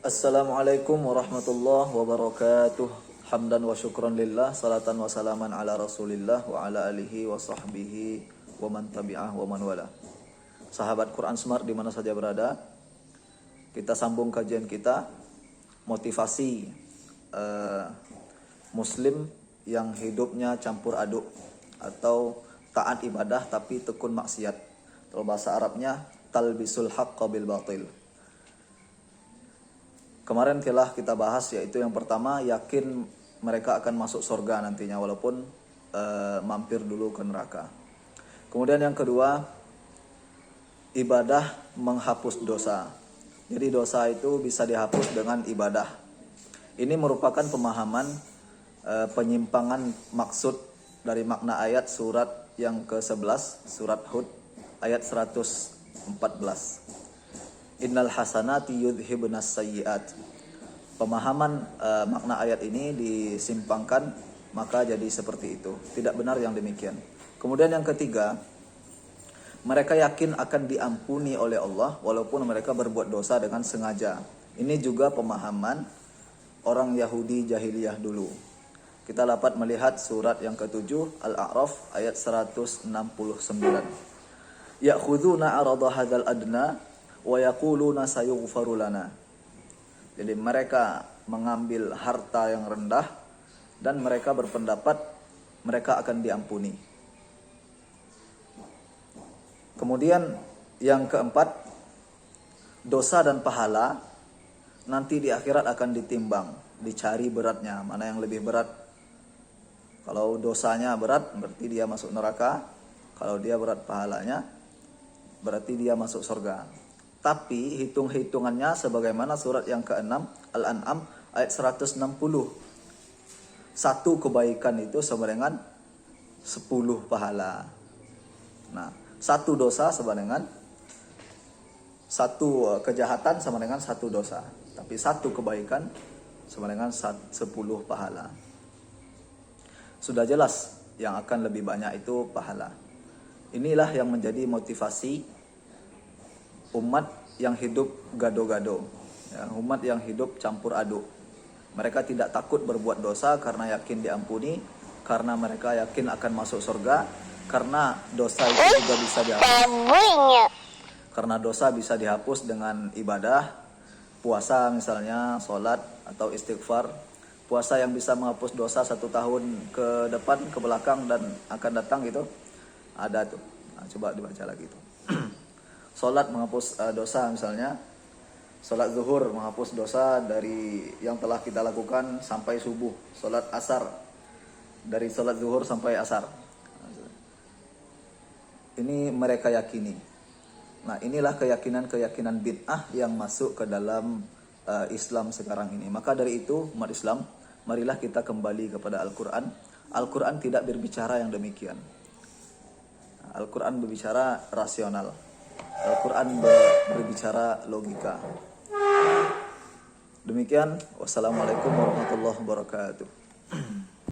Assalamualaikum warahmatullahi wabarakatuh. Hamdan wa syukran lillah, salatan wa salaman ala rasulillah wa ala alihi wa sahbihi wa man tabi'ah wa man wala. Sahabat Quran Smart di mana saja berada, kita sambung kajian kita motivasi muslim yang hidupnya campur aduk atau taat ibadah tapi tekun maksiat. Kalau bahasa Arabnya talbisul haqqa bil batil. Kemarin telah kita bahas, yaitu yang pertama, yakin mereka akan masuk surga nantinya walaupun mampir dulu ke neraka. Kemudian yang kedua, ibadah menghapus dosa. Jadi dosa itu bisa dihapus dengan ibadah. Ini merupakan pemahaman penyimpangan maksud dari makna ayat surat yang ke-11, surat Hud ayat 114. Innal hasanati yudhibnas sayyiat. Pemahaman makna ayat ini disimpangkan, maka jadi seperti itu. Tidak benar yang demikian. Kemudian yang ketiga, mereka yakin akan diampuni oleh Allah walaupun mereka berbuat dosa dengan sengaja. Ini juga pemahaman orang Yahudi jahiliyah dulu. Kita dapat melihat surat yang ke-7 Al-A'raf ayat 169. Ya'khuduna 'arada hadzal adna wa yaquluna sayughfaru lana. Jadi mereka mengambil harta yang rendah dan mereka berpendapat mereka akan diampuni. Kemudian yang keempat, dosa dan pahala nanti di akhirat akan ditimbang, dicari beratnya, mana yang lebih berat. Kalau dosanya berat berarti dia masuk neraka, kalau dia berat pahalanya berarti dia masuk surga. Tapi hitung-hitungannya sebagaimana surat yang ke-6 Al-An'am ayat 160. Satu kebaikan itu sama dengan 10 pahala. Nah, satu dosa sama dengan satu kejahatan sama dengan satu dosa. Tapi satu kebaikan sama dengan 10 pahala. Sudah jelas yang akan lebih banyak itu pahala. Inilah yang menjadi motivasi umat yang hidup gado-gado, ya, umat yang hidup campur aduk. Mereka tidak takut berbuat dosa karena yakin diampuni, karena mereka yakin akan masuk surga, karena dosa itu juga bisa dihapus. Karena dosa bisa dihapus dengan ibadah, puasa misalnya, sholat atau istighfar. Puasa yang bisa menghapus dosa 1 tahun ke depan, ke belakang dan akan datang gitu, ada tuh. Nah, coba dibaca lagi tuh. Salat menghapus dosa misalnya, salat zuhur menghapus dosa dari yang telah kita lakukan sampai subuh. Salat asar dari salat zuhur sampai asar. Ini mereka yakini. Nah, inilah keyakinan-keyakinan bid'ah yang masuk ke dalam Islam sekarang ini. Maka dari itu, umat Islam, marilah kita kembali kepada Al-Quran. Al-Quran tidak berbicara yang demikian. Al-Quran berbicara rasional. Al-Quran berbicara logika. Demikian, wassalamualaikum warahmatullahi wabarakatuh.